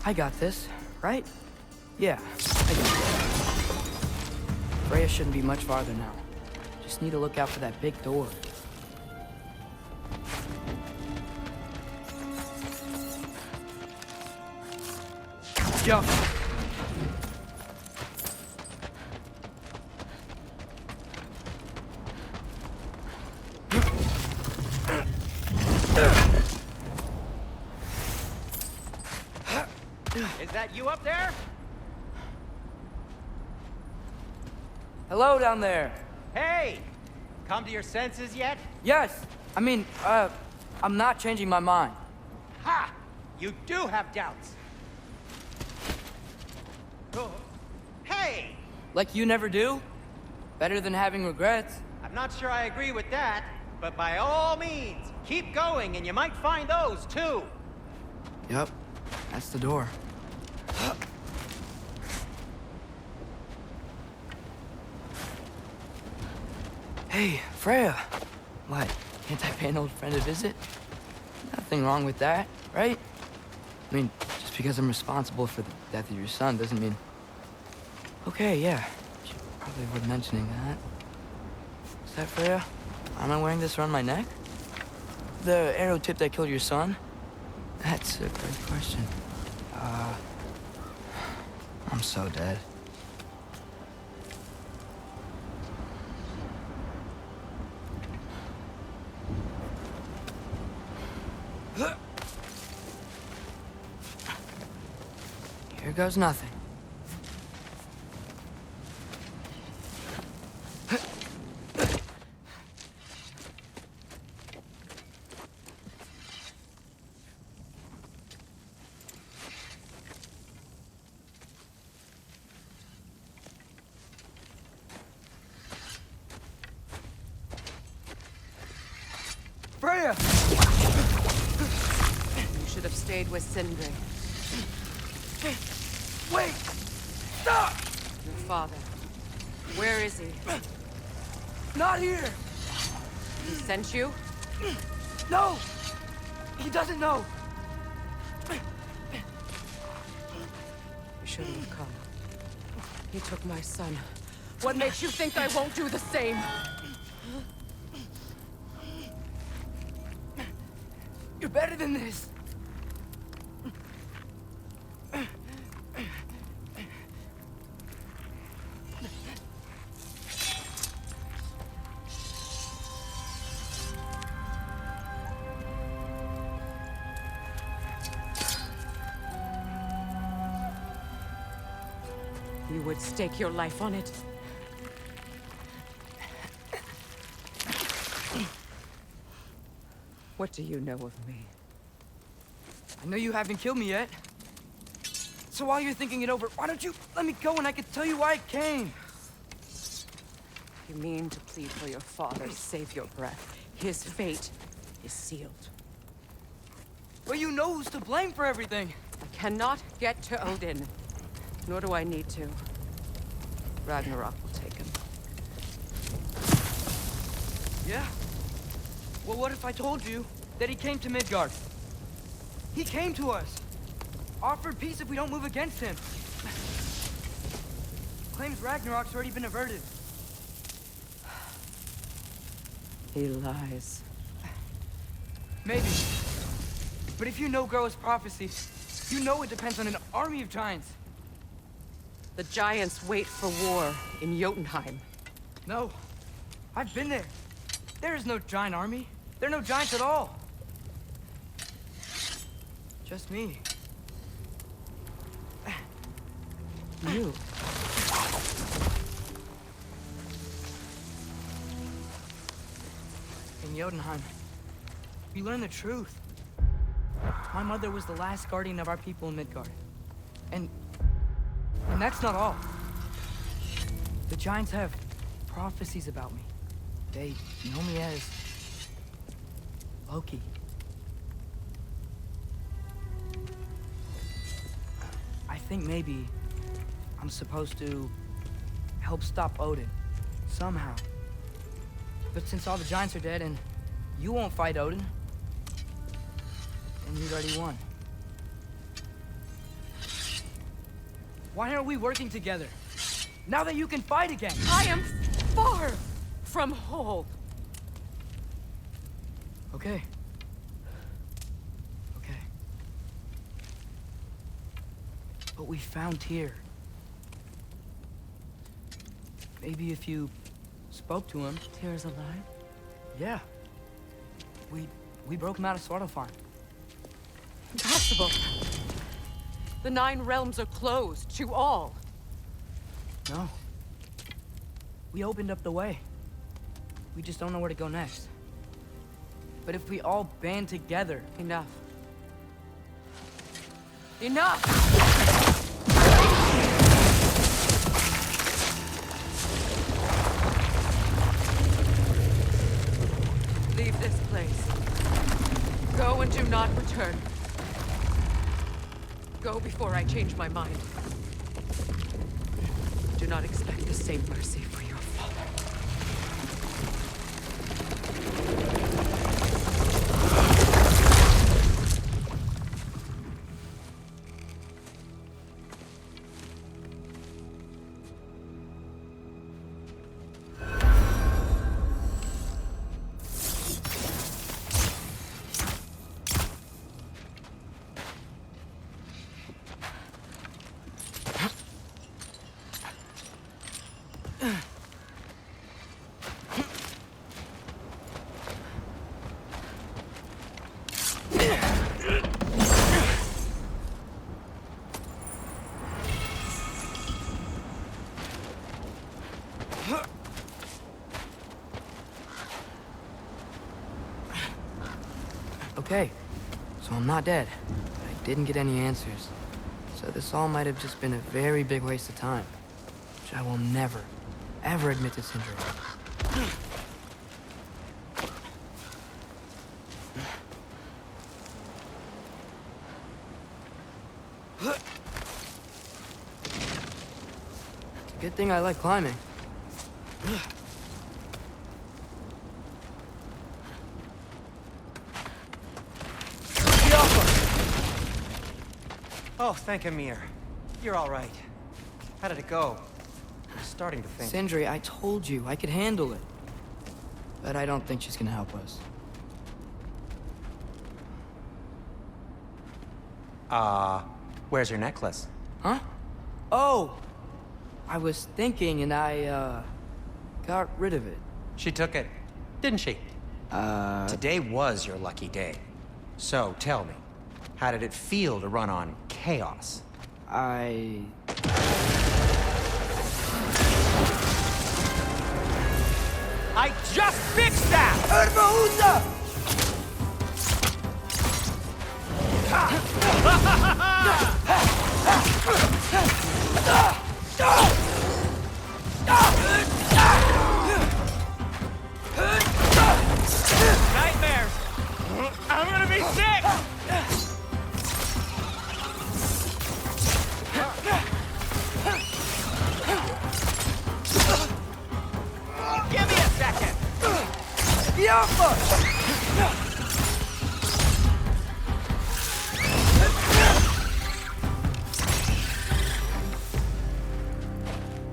I got this, right? Yeah, I got this. Freya shouldn't be much farther now. Just need to look out for that big door. Jump! Is that you up there? Hello down there. Hey! Come to your senses yet? Yes, I'm not changing my mind. Ha! You do have doubts. Oh. Hey! Like you never do? Better than having regrets. I'm not sure I agree with that, but by all means, keep going and you might find those too. Yep, that's the door. Hey, Freya. What, can't I pay an old friend a visit? Nothing wrong with that, right? I mean, just because I'm responsible for the death of your son doesn't mean... Okay, yeah. Should probably avoid mentioning that. Is that Freya? Am I wearing this around my neck? The arrow tip that killed your son? That's a great question. I'm so dead. Here goes nothing. Freya! You should have stayed with Sindri. Hey, wait! Stop! Your father. Where is he? Not here! He sent you? No! He doesn't know! You shouldn't have come. He took my son. What makes you think I won't do the same? You're better than this! You would stake your life on it. What do you know of me? I know you haven't killed me yet. So while you're thinking it over, why don't you let me go and I can tell you why I came? You mean to plead for your father, save your breath. His fate is sealed. But you know who's to blame for everything. I cannot get to Odin. Nor do I need to. Ragnarok will take him. Yeah? Well, what if I told you that he came to Midgard? He came to us. Offered peace if we don't move against him. Claims Ragnarok's already been averted. He lies. Maybe. But if you know Groa's prophecy, you know it depends on an army of giants. The giants wait for war in Jotunheim. No. I've been there. There is no giant army. There are no giants at all. Just me. You? In Jotunheim, we learn the truth. My mother was the last guardian of our people in Midgard. And that's not all. The giants have prophecies about me. They know me as Loki. I think maybe I'm supposed to help stop Odin, somehow. But since all the giants are dead and you won't fight Odin, then you've already won. Why aren't we working together? Now that you can fight again! I am far from whole. Okay. Okay. But we found Tyr. Maybe if you spoke to him... Tyr's alive? Yeah. We broke him out of Svartalfheim. Impossible. The 9 realms are closed to all. No. We opened up the way. We just don't know where to go next. But if we all band together... Enough. Enough! Leave this place. Go and do not return. Go before I change my mind. Do not expect the same mercy for your father. Okay, so I'm not dead. I didn't get any answers. So this all might have just been a very big waste of time. Which I will never, ever admit to Sindri. It's a good thing I like climbing. Oh, thank Amir. You're all right. How did it go? I'm starting to think... Sindri, I told you I could handle it. But I don't think she's gonna help us. Where's your necklace? Huh? Oh! I was thinking and I, got rid of it. She took it, didn't she? Today was your lucky day. So, tell me, how did it feel to run on chaos? I just fixed that! Nightmares! I'm gonna be sick! Give me a second!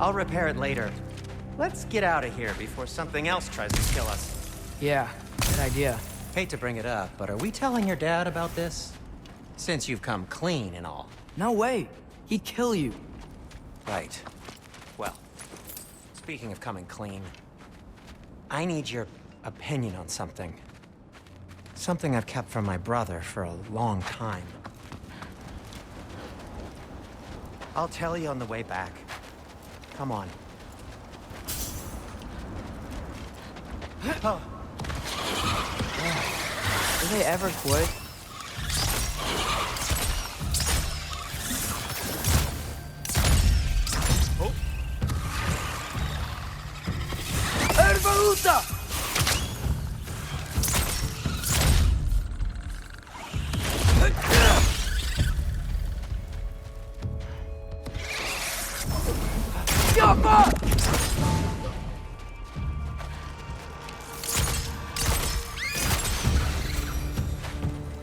I'll repair it later. Let's get out of here before something else tries to kill us. yeah, good idea. Hate to bring it up, but are we telling your dad about this? Since you've come clean and all. No way. He'd kill you. Right. Well, speaking of coming clean, I need your opinion on something. Something I've kept from my brother for a long time. I'll tell you on the way back. Come on. Do they ever quit?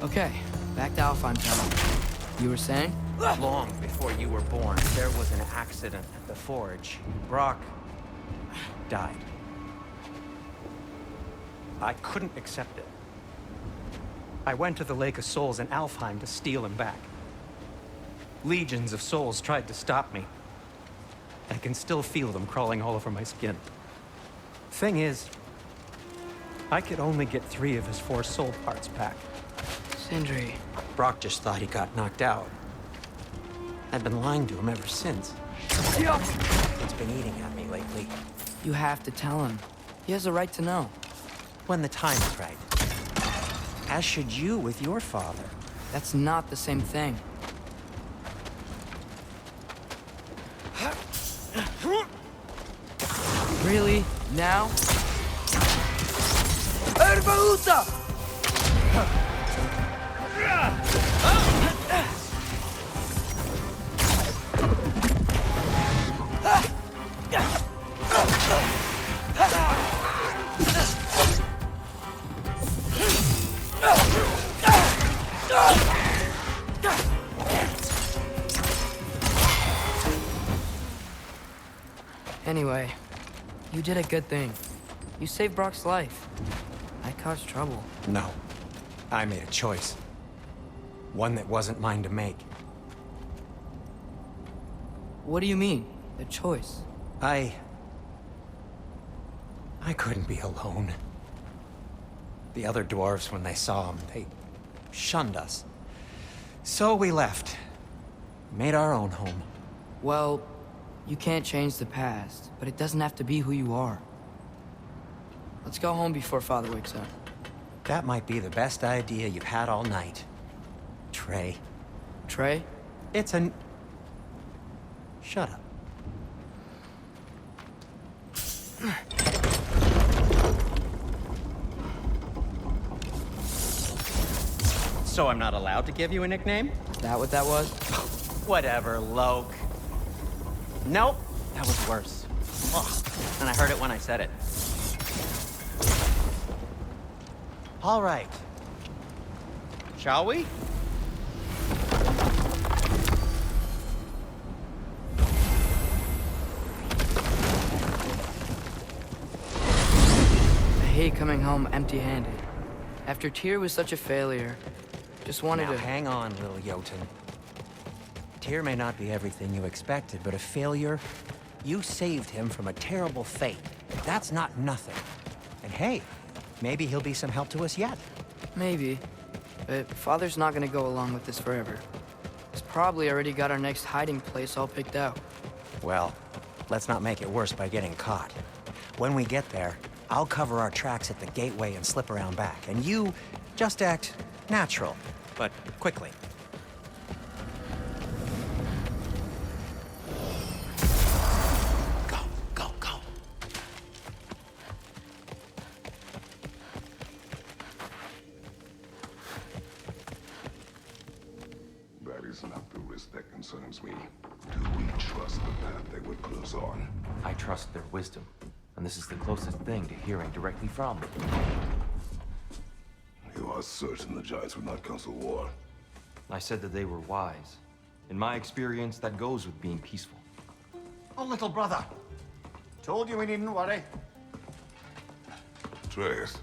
Okay, back to Alfheim Tower. You were saying? Long before you were born, there was an accident at the forge. Brock died. I couldn't accept it. I went to the Lake of Souls in Alfheim to steal him back. Legions of souls tried to stop me. I can still feel them crawling all over my skin. Thing is, I could only get 3 of his 4 soul parts back. Sindri. Brock just thought he got knocked out. I've been lying to him ever since. It's been eating at me lately. You have to tell him. He has a right to know. When the time is right. As should you with your father. That's not the same thing. Really? Now? Erbaúta! Anyway, you did a good thing. You saved Brock's life. I caused trouble. No. I made a choice. One that wasn't mine to make. What do you mean? The choice? I couldn't be alone. The other dwarves, when they saw him, they shunned us. So we left. Made our own home. Well, you can't change the past, but it doesn't have to be who you are. Let's go home before Father wakes up. That might be the best idea you've had all night. Trey. Trey? It's an... Shut up. So I'm not allowed to give you a nickname? Is that what that was? Whatever, Loke. Nope, that was worse. Ugh. And I heard it when I said it. All right. Shall we? I hate coming home empty-handed. After Tyr was such a failure, just wanted Now, to... hang on, little Jotun. Tyr may not be everything you expected, but a failure? You saved him from a terrible fate. That's not nothing. And hey, maybe he'll be some help to us yet. Maybe. But Father's not gonna go along with this forever. He's probably already got our next hiding place all picked out. Well, let's not make it worse by getting caught. When we get there, I'll cover our tracks at the gateway and slip around back. And you just act natural, but quickly. Go, go, go. That is not the risk that concerns me. Do we trust the path they would put us on? I trust their wisdom, and this is the closest thing to hearing directly from them. You are certain the Giants would not counsel war? I said that they were wise. In my experience, that goes with being peaceful. Oh, little brother. Told you we needn't worry. Atreus,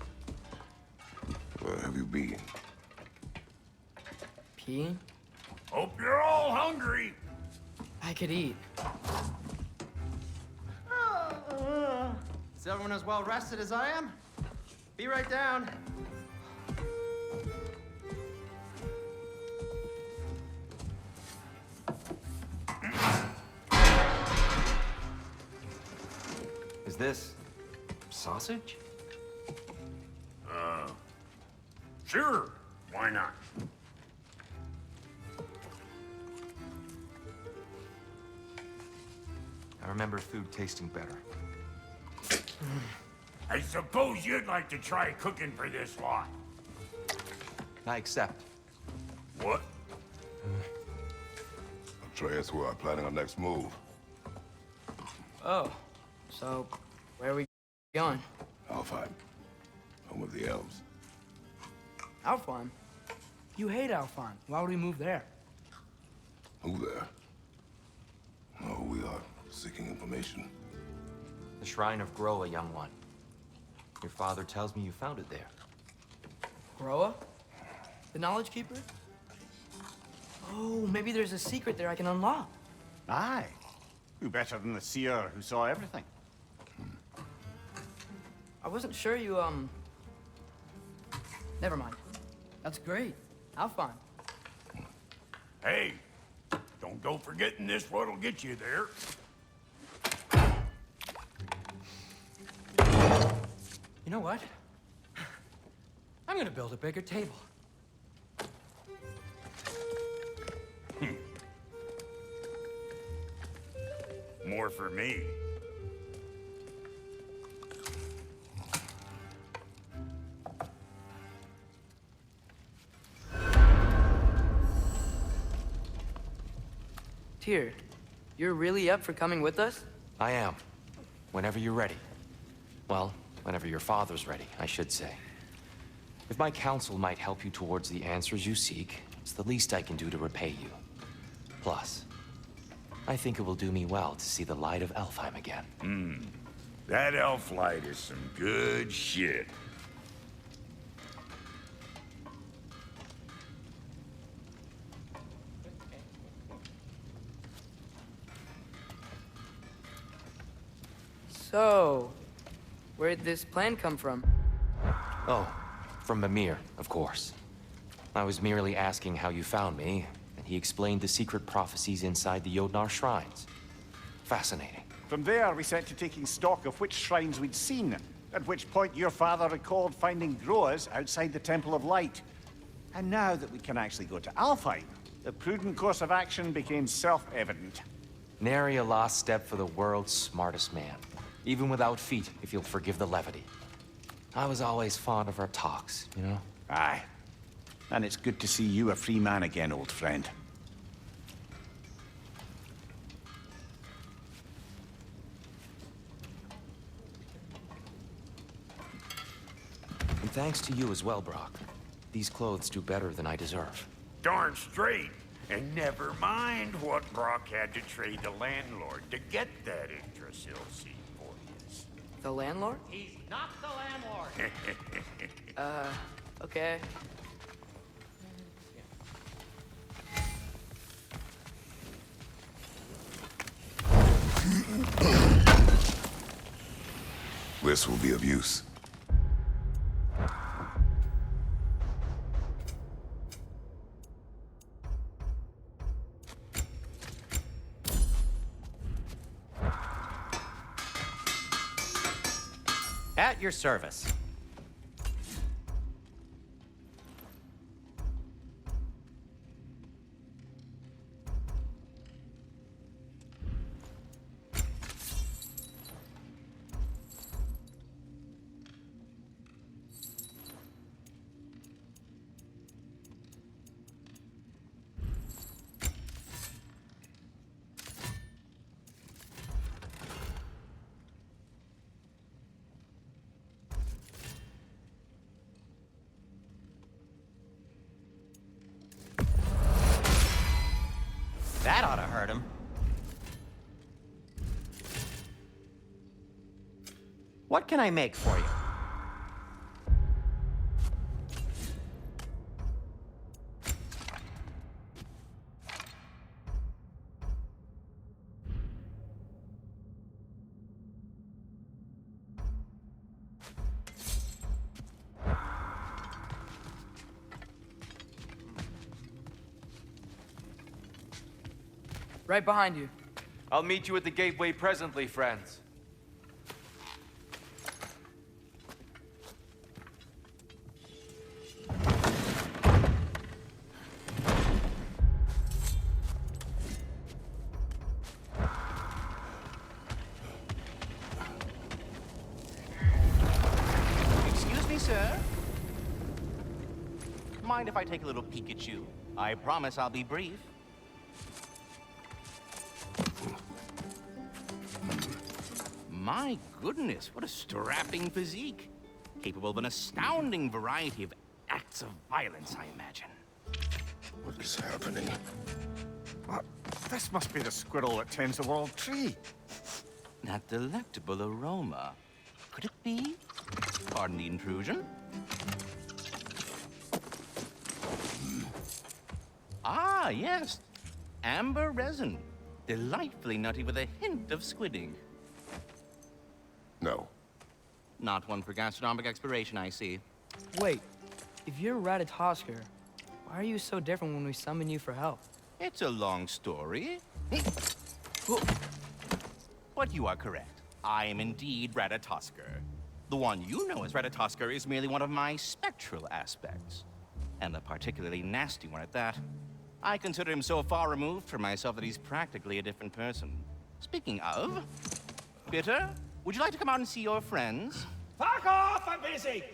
where have you been? Peeing? Hope you're all hungry. I could eat. Is everyone as well rested as I am? Be right down. Is this sausage? Sure. Why not? I remember food tasting better. I suppose you'd like to try cooking for this lot. I accept. What? Atreus, we are planning our next move. Oh, so where are we going? Alfheim, home of the elves. Alfheim? You hate Alfheim. Why would we move there? Who there? Oh, we are seeking information. The Shrine of Groa, young one. Your father tells me you found it there. Groa? The Knowledge Keeper? Oh, maybe there's a secret there I can unlock. Aye. Who better than the seer who saw everything? I wasn't sure you, Never mind. That's great. How fun. Hey, don't go forgetting this what'll get you there. You know what? I'm gonna build a bigger table. More for me. Tyr, you're really up for coming with us? I am. Whenever you're ready. Well, whenever your father's ready, I should say. If my counsel might help you towards the answers you seek, it's the least I can do to repay you. Plus, I think it will do me well to see the light of Elfheim again. That elf light is some good shit. So, where'd this plan come from? Oh, from Mimir, of course. I was merely asking how you found me, and he explained the secret prophecies inside the Jotnar shrines. Fascinating. From there, we set to taking stock of which shrines we'd seen, at which point your father recalled finding Groas outside the Temple of Light. And now that we can actually go to Alfheim, the prudent course of action became self-evident. Nary a lost step for the world's smartest man. Even without feet, if you'll forgive the levity. I was always fond of our talks, you know? Aye. And it's good to see you a free man again, old friend. And thanks to you as well, Brock. These clothes do better than I deserve. Darn straight. And never mind what Brock had to trade the landlord to get that Yggdrasil seat for you. The landlord? He's not the landlord. Okay. This will be of use. At your service. That ought to hurt him. What can I make for you? Right behind you. I'll meet you at the gateway presently, friends. Excuse me, sir. Mind if I take a little peek at you? I promise I'll be brief. My goodness, what a strapping physique. Capable of an astounding variety of acts of violence, I imagine. What is happening? This must be the squirrel that tends the world tree. That delectable aroma. Could it be? Pardon the intrusion. Ah, yes. Amber resin. Delightfully nutty with a hint of squidding. No. Not one for gastronomic exploration, I see. Wait, if you're Ratatosker, why are you so different when we summon you for help? It's a long story. But you are correct. I am indeed Ratatosker. The one you know as Ratatosker is merely one of my spectral aspects. And a particularly nasty one at that. I consider him so far removed from myself that he's practically a different person. Speaking of, Bitter, would you like to come out and see your friends? Fuck off! I'm busy!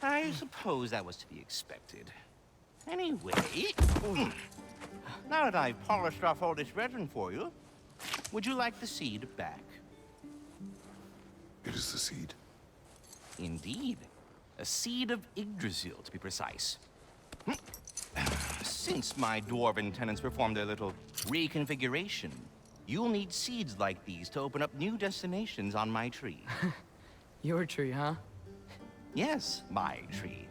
I suppose that was to be expected. Anyway, now that I've polished off all this resin for you, would you like the seed back? It is the seed. Indeed. A seed of Yggdrasil, to be precise. Since my dwarven tenants performed their little reconfiguration, you'll need seeds like these to open up new destinations on my tree. Your tree, huh? Yes, my tree.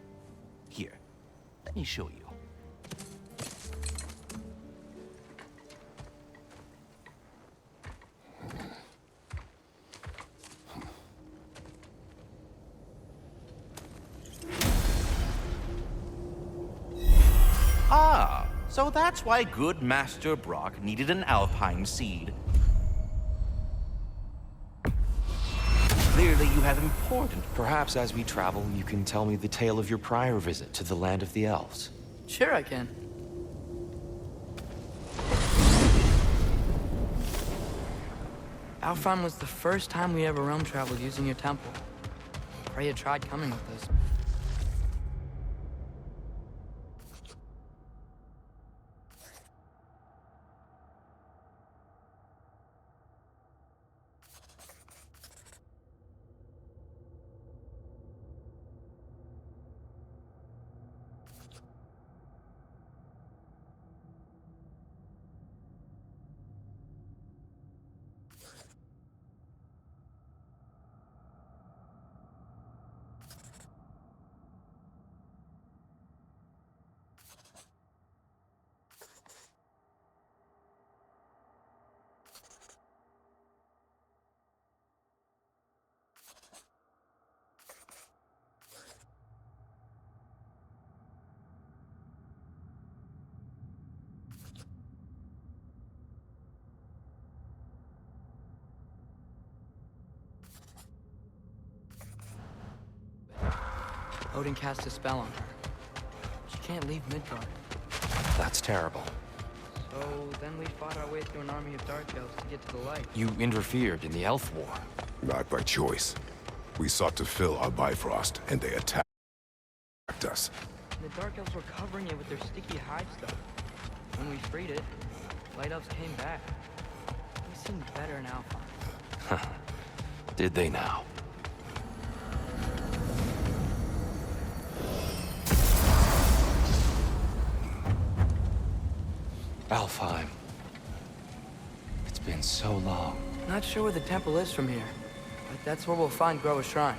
Here, let me show you. Ah, so that's why good Master Brock needed an Alpine seed. Clearly you have important... Perhaps as we travel, you can tell me the tale of your prior visit to the land of the elves. Sure I can. Alfheim was the first time we ever realm traveled using your temple. Freya tried coming with us. Odin cast a spell on her. She can't leave Midgard. That's terrible. So then we fought our way through an army of dark elves to get to the light. You interfered in the Elf War. Not by choice. We sought to fill our Bifrost, and they attacked us. And the dark elves were covering it with their sticky hide stuff. When we freed it, light elves came back. They seemed better in Alpha. Did they now? Alfheim. It's been so long. Not sure where the temple is from here, but that's where we'll find Groa's shrine.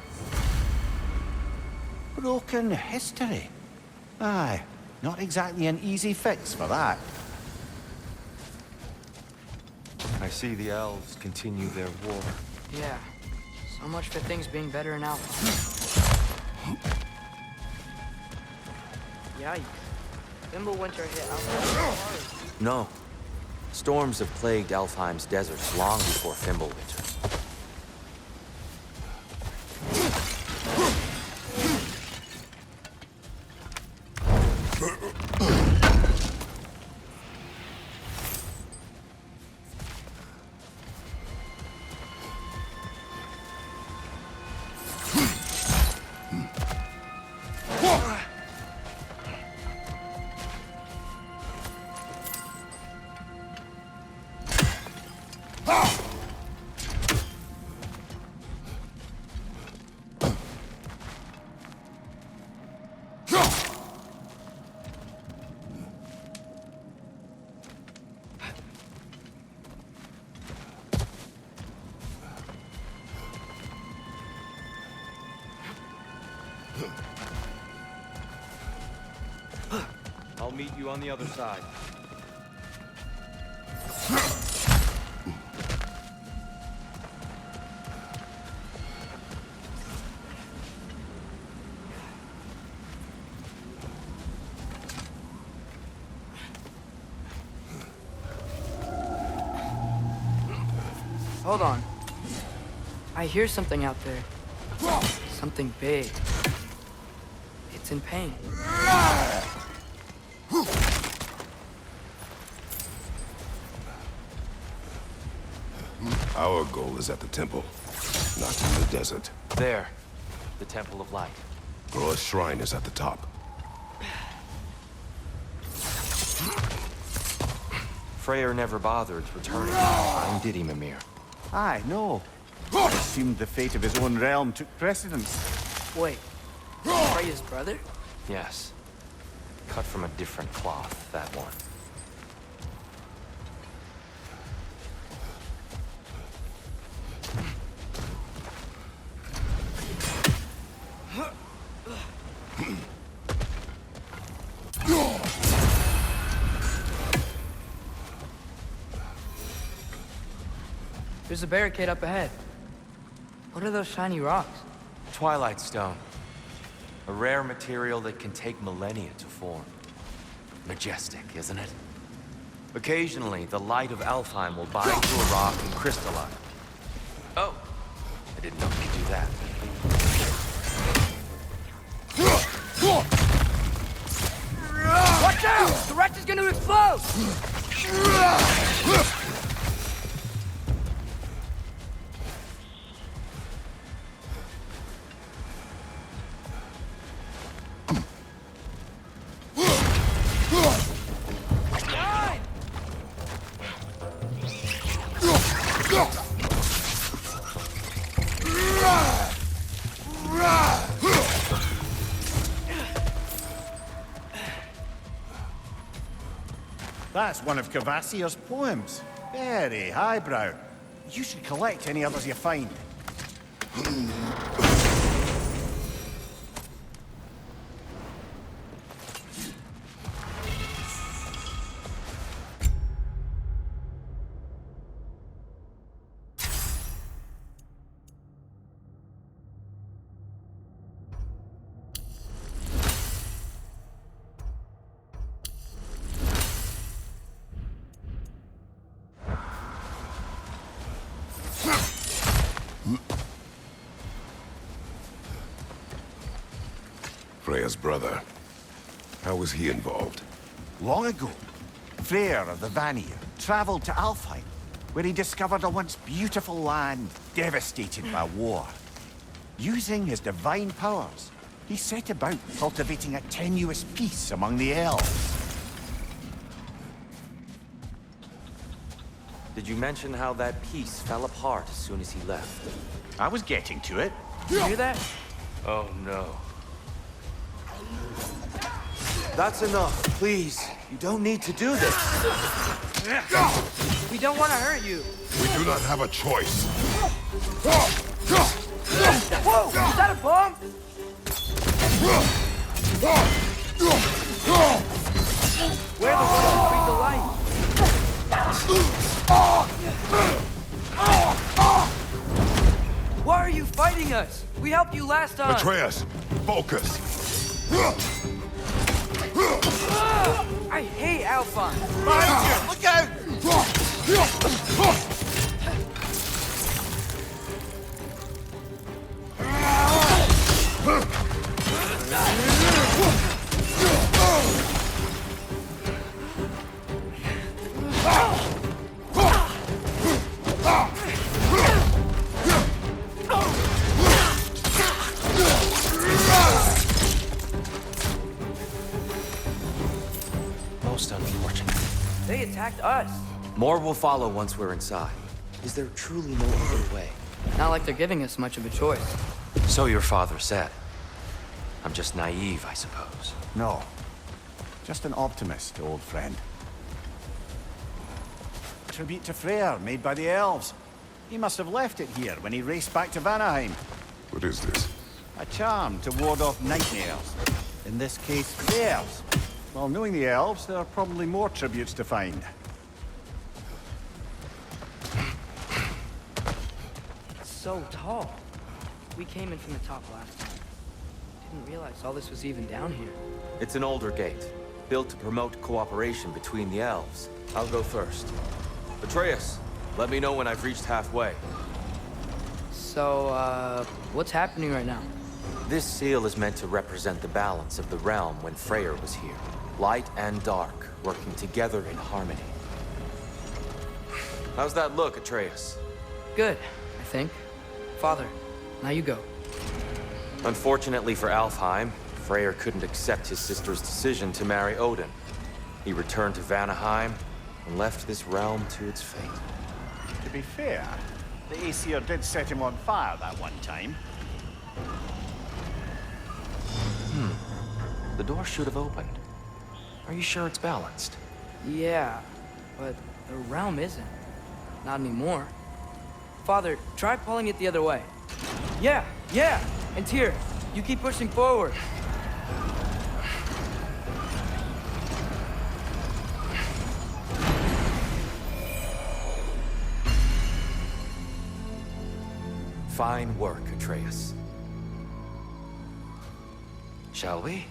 Broken history. Aye, not exactly an easy fix for that. I see the elves continue their war. Yeah, so much for things being better in Alpha. Yikes. Winter hit Alpha. No. Storms have plagued Alfheim's deserts long before Fimbulwinter. I'll meet you on the other side. Hold on. I hear something out there. Something big. It's in pain. Our goal is at the temple, not in the desert. There. The Temple of Light. Groa's shrine is at the top. Freyr never bothered returning. Why did he, Mimir? Aye, no. It seemed the fate of his own realm took precedence. Wait. Freya's brother? Yes. Cut from a different cloth, that one. There's a barricade up ahead. What are those shiny rocks? Twilight Stone. A rare material that can take millennia to form. Majestic, isn't it? Occasionally, the light of Alfheim will bind to a rock and crystallize. Oh, I didn't know you could do that. Watch out! The wreck is gonna explode! That's one of Kvasir's poems. Very highbrow. You should collect any others you find. Freya's brother. How was he involved? Long ago, Freyr of the Vanir traveled to Alfheim, where he discovered a once beautiful land devastated by war. Using his divine powers, he set about cultivating a tenuous peace among the elves. Did you mention how that piece fell apart as soon as he left? I was getting to it. You hear that? Oh no. That's enough, please. You don't need to do this. We don't want to hurt you. We do not have a choice. Whoa! Is that a bomb? We're the ones who bring the light. Why are you fighting us? We helped you last time. Atreus, focus. I hate Alpha. Look out! Most unfortunate. They attacked us. More will follow once we're inside. Is there truly no other way? Not like they're giving us much of a choice. So your father said. I'm just naive, I suppose. No. Just an optimist, old friend. Tribute to Freyr, made by the elves. He must have left it here when he raced back to Vanaheim. What is this? A charm to ward off nightmares. In this case, Freyr's. Well, knowing the elves, there are probably more tributes to find. It's so tall. We came in from the top last time. Didn't realize all this was even down here. It's an older gate, built to promote cooperation between the elves. I'll go first. Atreus, let me know when I've reached halfway. So, what's happening right now? This seal is meant to represent the balance of the realm when Freyr was here. Light and dark, working together in harmony. How's that look, Atreus? Good, I think. Father, now you go. Unfortunately for Alfheim, Freyr couldn't accept his sister's decision to marry Odin. He returned to Vanaheim and left this realm to its fate. To be fair, the Aesir did set him on fire that one time. The door should have opened. Are you sure it's balanced? Yeah, but the realm isn't. Not anymore. Father, try pulling it the other way. Yeah! And Tyr, you keep pushing forward. Fine work, Atreus. Shall we?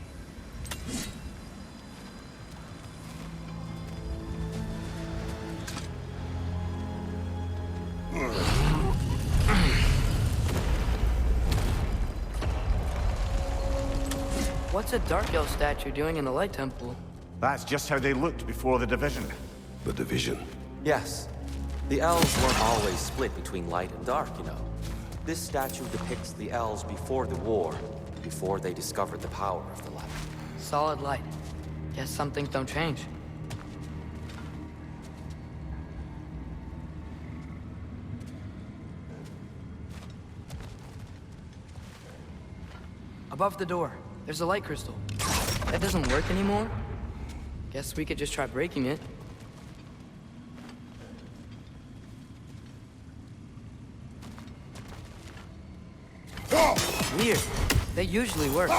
What's a Dark Elf statue doing in the Light Temple? That's just how they looked before the division. The division. Yes. The elves weren't always split between light and dark, you know. This statue depicts the elves before the war, before they discovered the power of the light. Solid light. Guess some things don't change. Above the door, there's a light crystal. That doesn't work anymore? Guess we could just try breaking it. Weird. They usually work.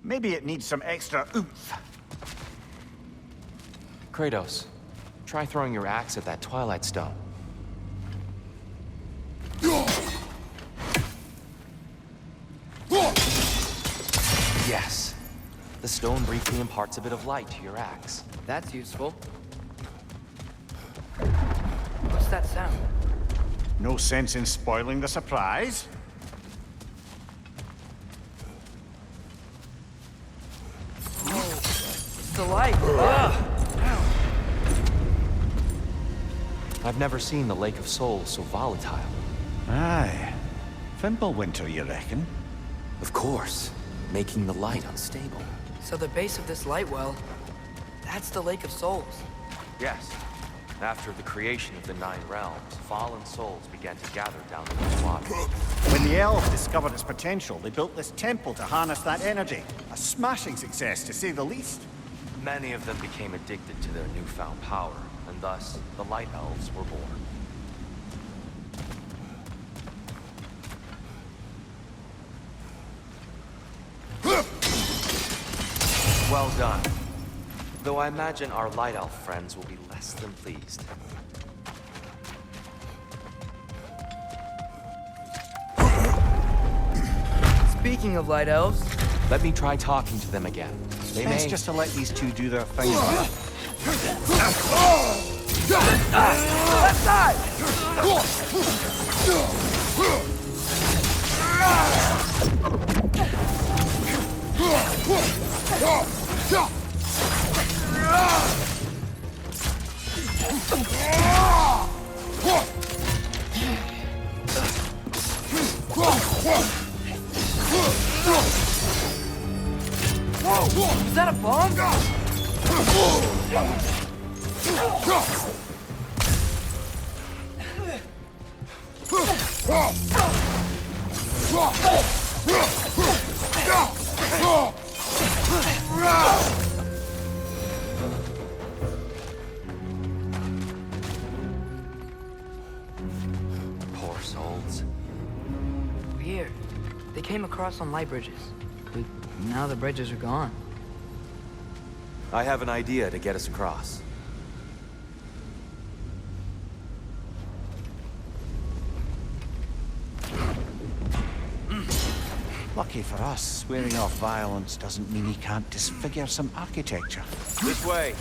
Maybe it needs some extra oomph. Kratos, try throwing your axe at that Twilight Stone. Yes. The stone briefly imparts a bit of light to your axe. That's useful. What's that sound? No sense in spoiling the surprise. It's the light. Ugh. I've never seen the Lake of Souls so volatile. Aye. Fimbulwinter, you reckon? Of course, making the light unstable. So the base of this light well, that's the Lake of Souls. Yes. After the creation of the Nine Realms, fallen souls began to gather down in this water. When the elves discovered its potential, they built this temple to harness that energy. A smashing success, to say the least. Many of them became addicted to their newfound power, and thus, the Light Elves were born. Well done. Though I imagine our Light Elf friends will be less than pleased. Speaking of light elves, Let me try talking to them again. They Best may... just to let these two do their thing. left side! Whoa! Is that a bomb? came across on light bridges. But now the bridges are gone. I have an idea to get us across. Lucky for us, swearing off violence doesn't mean he can't disfigure some architecture. This way.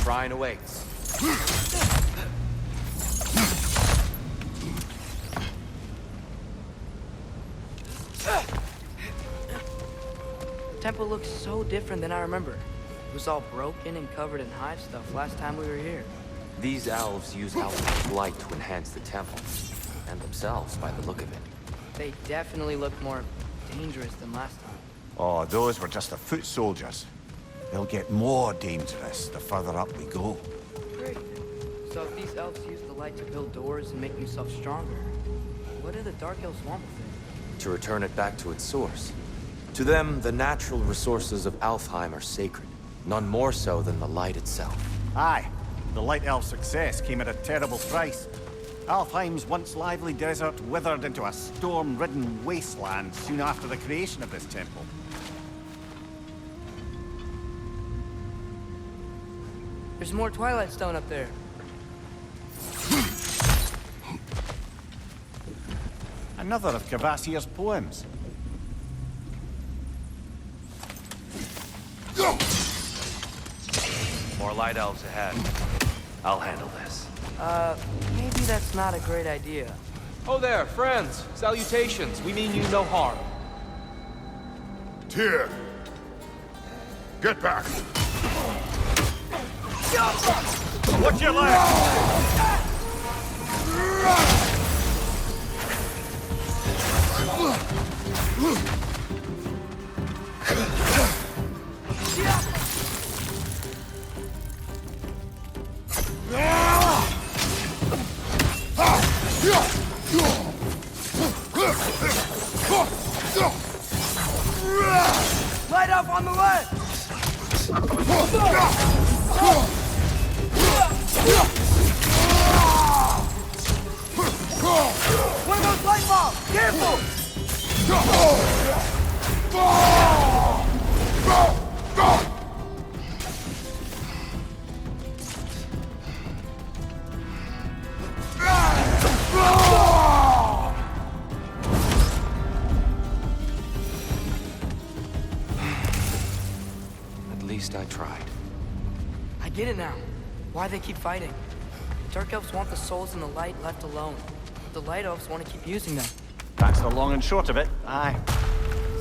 Shrine awaits. Temple looks so different than I remember. It was all broken and covered in hive stuff last time we were here. These elves use Alpha's light to enhance the temple. And themselves, by the look of it. They definitely look more dangerous than last time. Oh, those were just the foot soldiers. They'll get more dangerous the further up we go. Great. So if these elves use the light to build doors and make themselves stronger, what do the Dark Elves want with it? To return it back to its source. To them, the natural resources of Alfheim are sacred. None more so than the light itself. Aye, the Light Elf success came at a terrible price. Alfheim's once lively desert withered into a storm-ridden wasteland soon after the creation of this temple. There's more Twilight Stone up there. Another of Kvasir's poems. More light elves ahead. I'll handle this. Maybe that's not a great idea. Oh there, friends. Salutations. We mean you no harm. Tyr! Get back! Watch your left! Light up on the left! One of those light bulbs! Careful! At least I tried. I get it now. Why they keep fighting. Dark Elves want the souls in the light left alone. The Light Elves want to keep using them. That's the long and short of it, aye.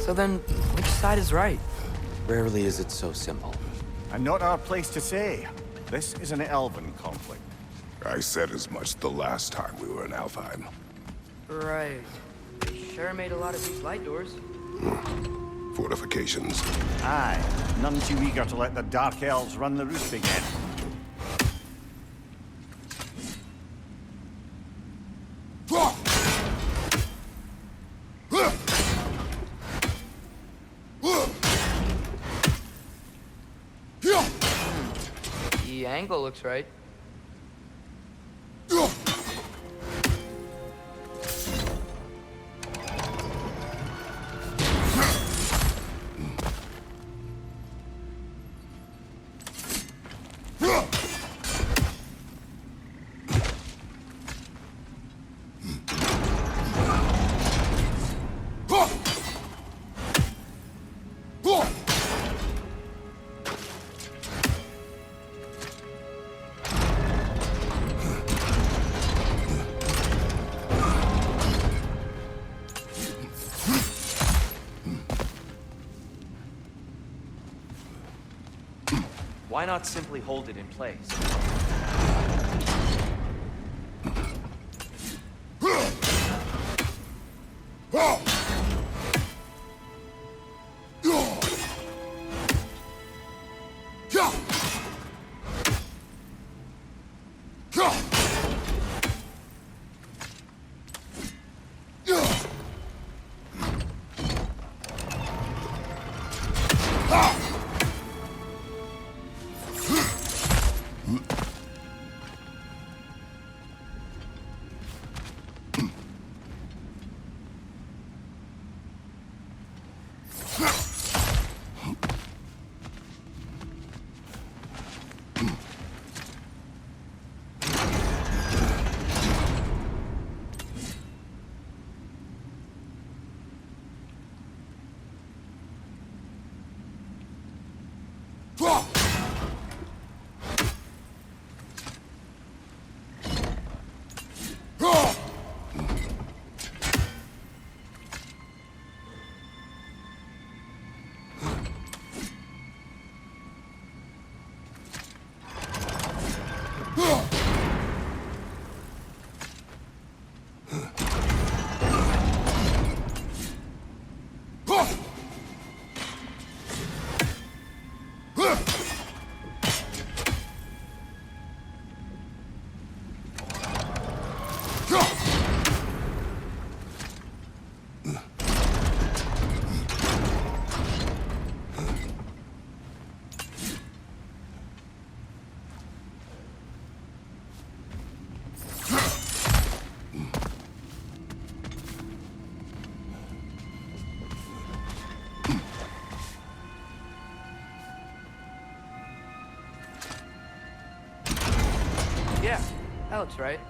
So then, which side is right? Rarely is it so simple. And not our place to say. This is an elven conflict. I said as much the last time we were in Alfheim. Right. They sure made a lot of these light doors. Fortifications. Aye, none too eager to let the Dark Elves run the roost again. The angle looks right. Why not simply hold it in place? Yeah, that looks right.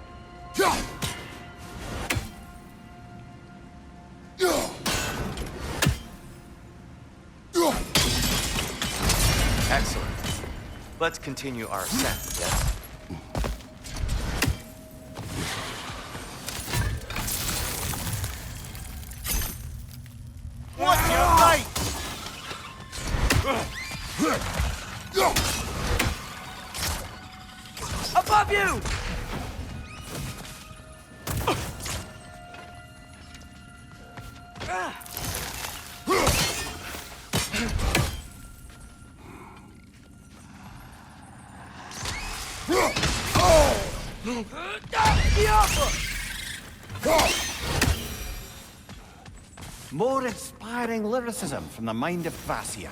Excellent. Let's continue our ascent, yes? What's your light? Above you! More inspiring lyricism from the mind of Thracia.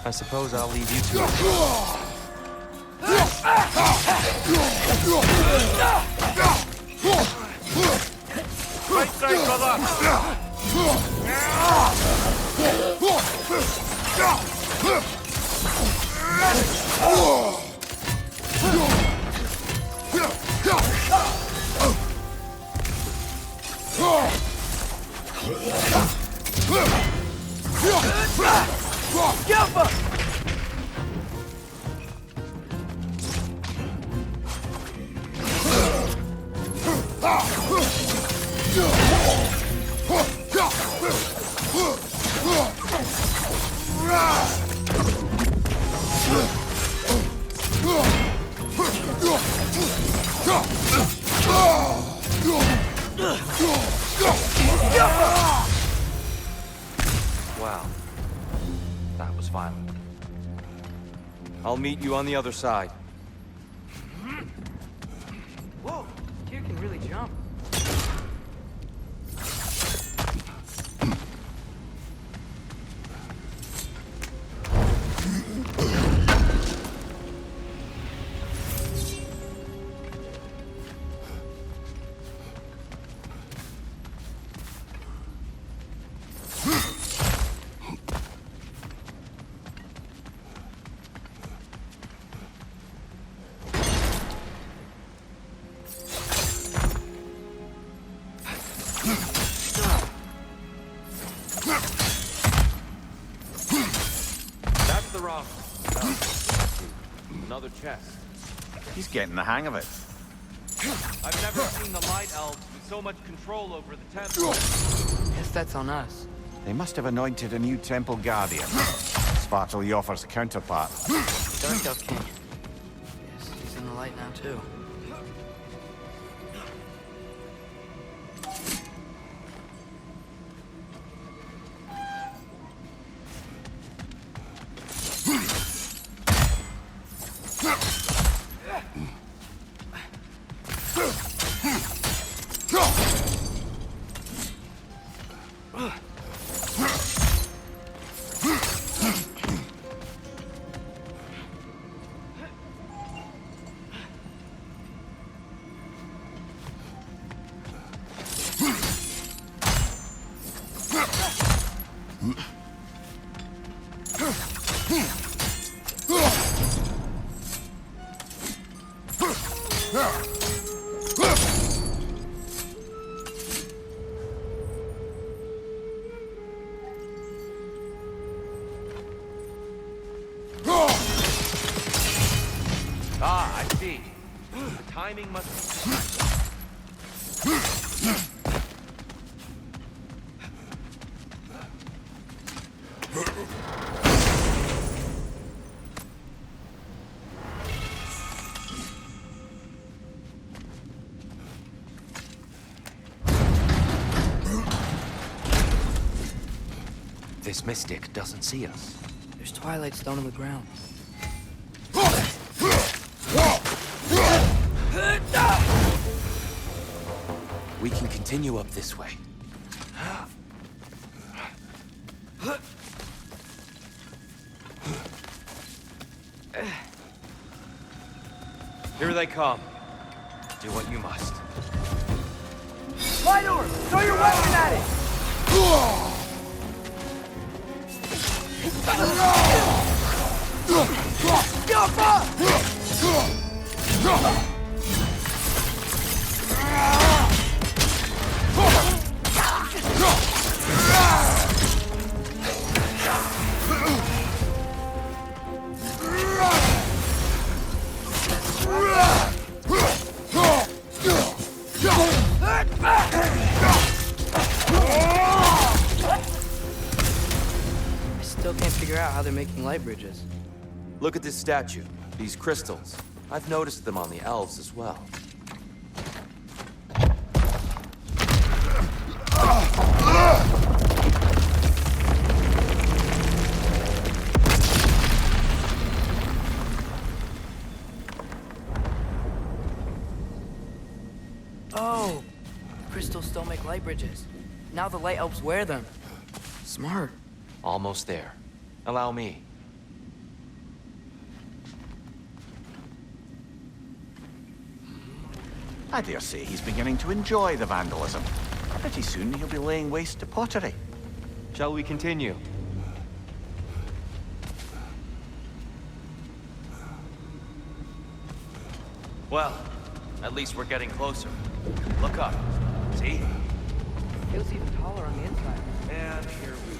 I suppose I'll leave you to it. Right side, brother! Wow. That was violent. I'll meet you on the other side. Whoa, kid can really jump. That's the wrong. Another chest. He's getting the hang of it. I've never seen the Light Elves with so much control over the temple. Guess that's on us. They must have anointed a new temple guardian. Svartal Yoffer's counterpart. Dark Elf King. Yes, he's in the light now, too. Ah, I see. The timing must be... This mystic doesn't see us. There's Twilight Stone on the ground. We can continue up this way. Here they come. Do what you must. Fly to her! Throw your weapon at it! I still can't figure out how they're making light bridges. Look at this statue. These crystals. I've noticed them on the elves as well. Oh, the crystals still make light bridges. Now the light elves wear them. Smart. Almost there. Allow me. I dare say he's beginning to enjoy the vandalism. Pretty soon he'll be laying waste to pottery. Shall we continue? Well, at least we're getting closer. Look up. See? Feels even taller on the inside. And here we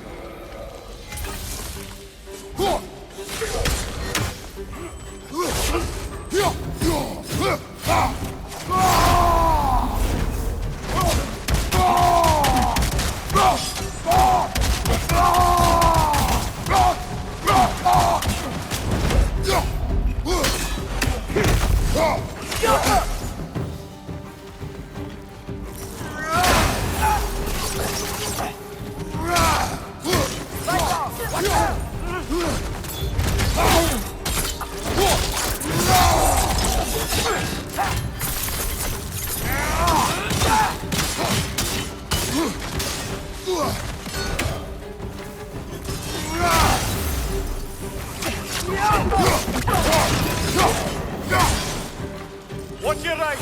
Watch your right!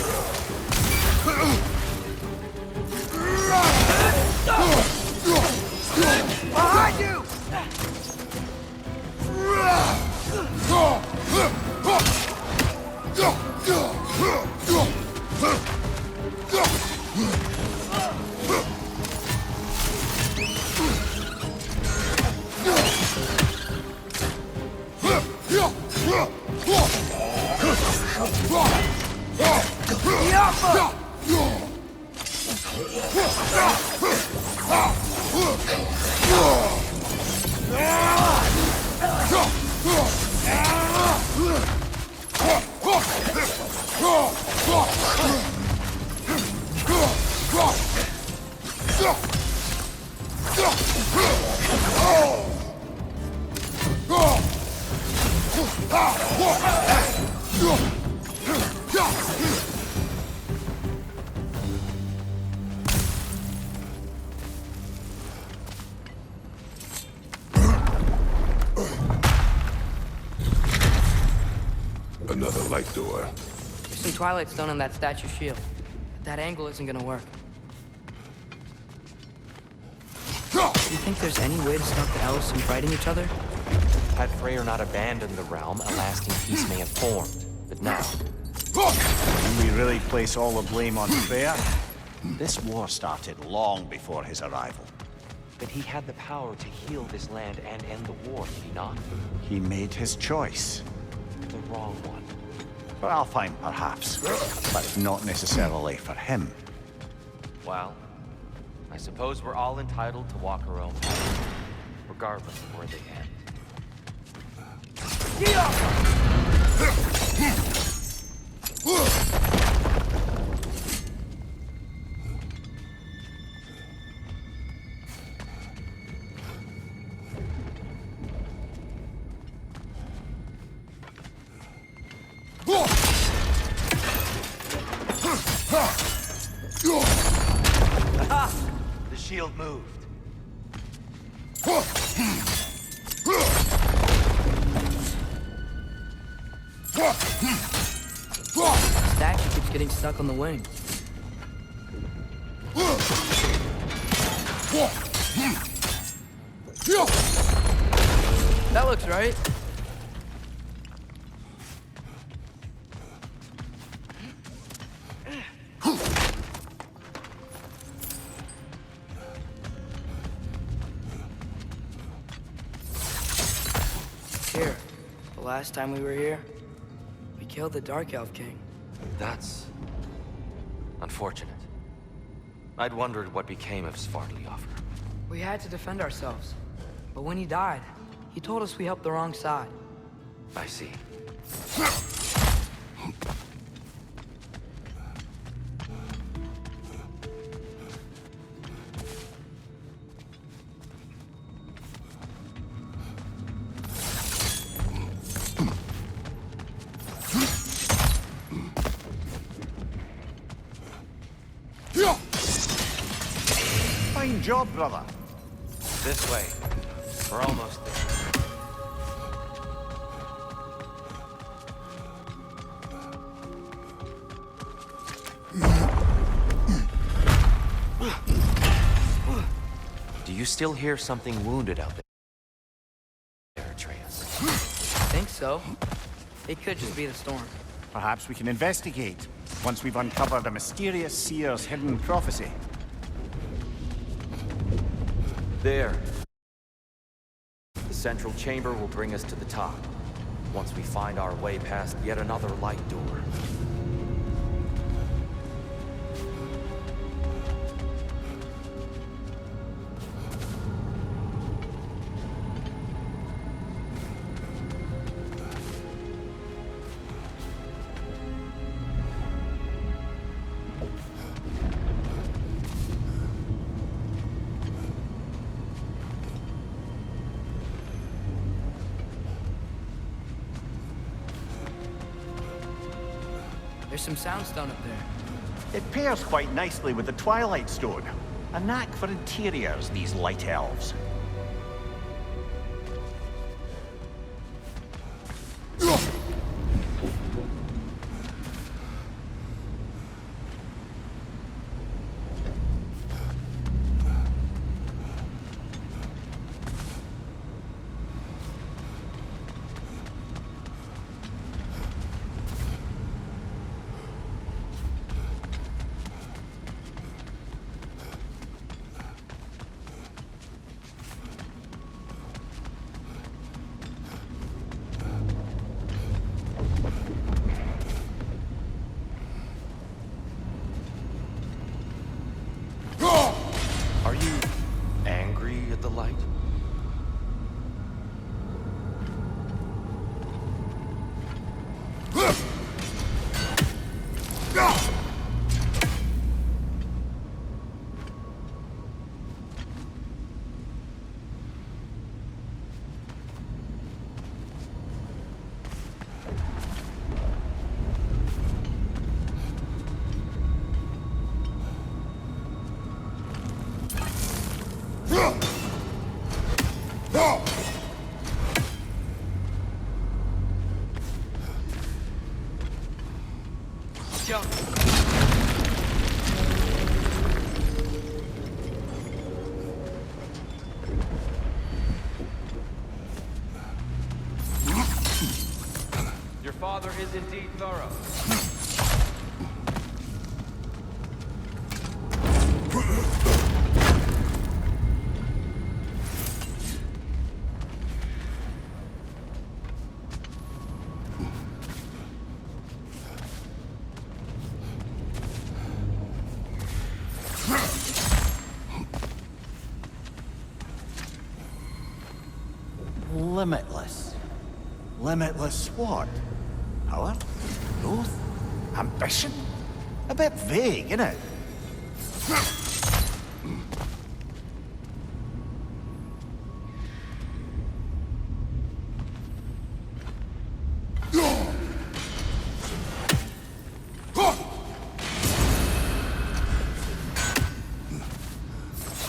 Behind you! Another light door. There's some Twilight Stone on that statue shield. But that angle isn't gonna work. Do you think there's any way to stop the elves from fighting each other? Had Freyr not abandoned the realm, a lasting peace may have formed. But now, Can we really place all the blame on Freya? This war started long before his arrival. but he had the power to heal this land and end the war, did he not? He made his choice. The wrong one. For Alfheim, perhaps, but not necessarily for him. Well, I suppose we're all entitled to walk our own path, regardless of where they end. shield moved. Statue keeps getting stuck on the wing. That looks right. Here, the last time we were here, we killed the Dark Elf King. That's unfortunate. I'd wondered what became of Svartalfr. We had to defend ourselves. But when he died, he told us we helped the wrong side. I see. Fine job, brother. This way. We're almost there. Do you still hear something wounded out there, Atreus? Think so. It could just be the storm. Perhaps we can investigate, once we've uncovered a mysterious seer's hidden prophecy. There. The central chamber will bring us to the top, once we find our way past yet another light door. There's some soundstone up there. It pairs quite nicely with the Twilight Stone. A knack for interiors, these light elves. Are you angry at the light? Jump. Your father is indeed thorough. Limitless. Limitless what? Power? Growth? Ambition? A bit vague, isn't it?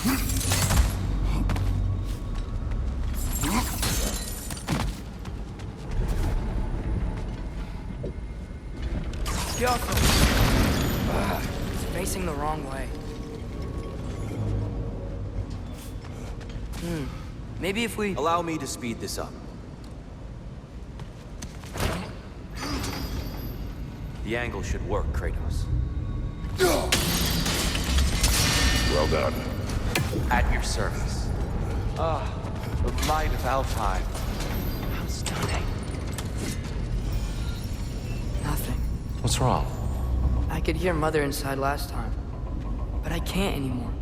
Kyoko! It's facing the wrong way. Maybe if we... Allow me to speed this up. The angle should work, Kratos. Well done. At your service. Ah, the light of Alfheim. How stunning. Nothing. What's wrong? I could hear Mother inside last time, but I can't anymore.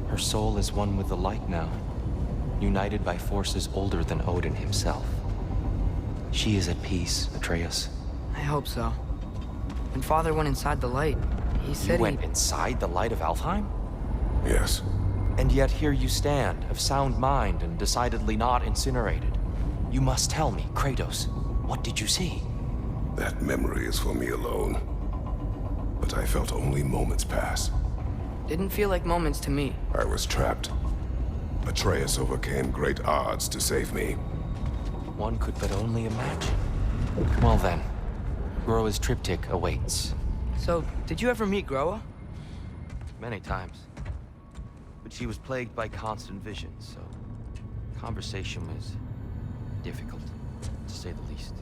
Her soul is one with the light now, united by forces older than Odin himself. She is at peace, Atreus. I hope so. When Father went inside the light, he said You went inside the light of Alfheim? Yes. And yet here you stand, of sound mind and decidedly not incinerated. You must tell me, Kratos, what did you see? That memory is for me alone. But I felt only moments pass. Didn't feel like moments to me. I was trapped. Atreus overcame great odds to save me. One could but only imagine. Well then, Groa's triptych awaits. So, did you ever meet Groa? Many times. But she was plagued by constant visions, so conversation was difficult, to say the least.